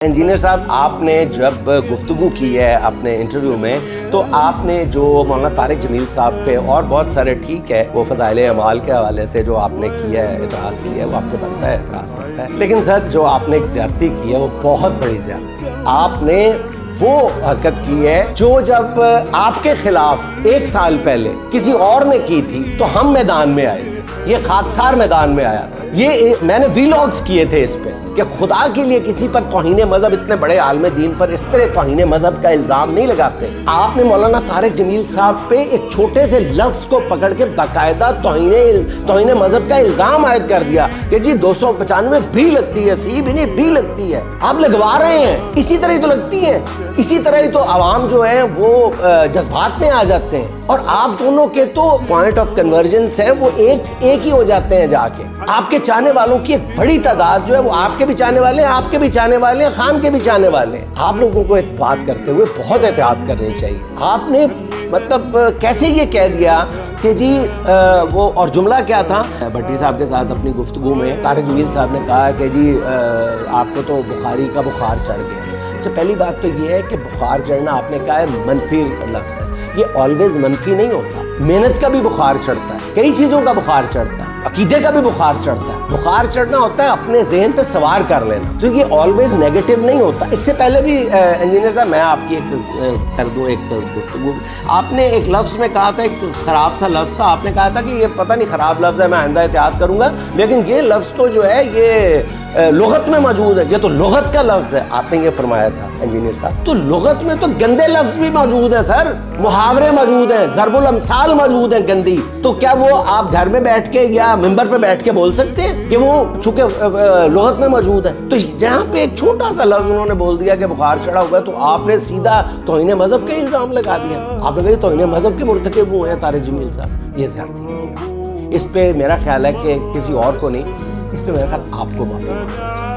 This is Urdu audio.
انجینئر صاحب، آپ نے جب گفتگو کی ہے اپنے انٹرویو میں تو آپ نے جو مولانا طارق جمیل صاحب پہ اور بہت سارے ٹھیک ہے وہ فضائل اعمال کے حوالے سے جو آپ نے کیا ہے اعتراض کیا ہے وہ آپ کے بنتا ہے، اعتراض بنتا ہے، لیکن سر جو آپ نے ایک زیادتی کی ہے وہ بہت بڑی زیادتی ہے۔ آپ نے وہ حرکت کی ہے جو جب آپ کے خلاف 1 سال پہلے کسی اور نے کی تھی تو ہم میدان میں آئے تھے، یہ خاکسار میدان میں آیا تھا۔ یہ میں نے ویلاگز کیے تھے اس پہ کہ خدا کے لیے کسی پر توہین مذہب، اتنے بڑے عالم دین پر اس طرح توہین مذہب کا الزام نہیں لگاتے۔ آپ نے مولانا طارق جمیل صاحب پہ ایک چھوٹے سے لفظ کو پکڑ کے باقاعدہ توہین مذہب کا الزام عائد کر دیا کہ جی 295 بھی لگتی ہے، سی بھی نہیں بھی لگتی ہے۔ آپ لگوا رہے ہیں، اسی طرح ہی تو لگتی ہے، اسی طرح ہی تو عوام جو ہے وہ جذبات میں آ جاتے ہیں، اور آپ دونوں کے تو پوائنٹ آف کنورجنس ہے وہ ایک ہی ہو جاتے ہیں۔ جا کے آپ کے چاہنے والوں کی ایک بڑی تعداد جو ہے وہ آپ کے بھی چاہنے والے ہیں، آپ کے بھی چاہنے والے ہیں، خان کے بھی چاہنے والے ہیں۔ آپ لوگوں کو ایک بات کرتے ہوئے بہت احتیاط کرنی چاہیے۔ آپ نے مطلب کیسے یہ کہہ دیا کہ جی وہ، اور جملہ کیا تھا بھٹی صاحب کے ساتھ اپنی گفتگو میں طارق جمیل صاحب نے کہا کہ جی آپ کو تو بخاری کا بخار چڑھ گیا۔ اچھا، پہلی بات تو یہ ہے کہ بخار چڑھنا آپ نے کہا ہے منفی لفظ ہے، یہ آلویز منفی نہیں ہوتا۔ محنت کا بھی بخار چڑھتا ہے، کئی چیزوں کا بخار چڑھتا ہے، عقیدے کا بھی بخار چڑھتا ہے۔ بخار چڑھنا ہوتا ہے اپنے ذہن پہ سوار کر لینا، تو یہ آلویز نیگیٹو نہیں ہوتا۔ اس سے پہلے بھی انجینئر صاحب میں آپ کی ایک کر دوں ایک گفتگو، آپ نے ایک لفظ میں کہا تھا، ایک خراب سا لفظ تھا، آپ نے کہا تھا کہ یہ پتہ نہیں خراب لفظ ہے، میں آئندہ احتیاط کروں گا، لیکن یہ لفظ تو جو ہے یہ لغت میں موجود ہے، یہ تو لغت کا لفظ ہے، آپ نے یہ فرمایا تھا انجینئر صاحب۔ تو لغت میں تو گندے لفظ بھی موجود ہیں سر، محاورے موجود ہیں، ضرب الامثال موجود ہیں گندی، تو کیا وہ آپ گھر میں بیٹھ کے یا ممبر پہ بیٹھ کے بول سکتے ہیں کہ وہ چونکہ لغت میں موجود ہے؟ تو جہاں پہ ایک چھوٹا سا لفظ انہوں نے بول دیا کہ بخار چڑھا ہوا ہے، تو آپ نے سیدھا توہین مذہب کا الزام لگا دیا۔ آپ نے کہا توہین مذہب کے مرتکب ہوئے ہیں طارق جمیل صاحب، یہ زیادتی ہے۔ اس پہ میرا خیال ہے کہ کسی اور کو نہیں، اس پہ میرا خیال آپ کو معافی مانگنی چاہیے۔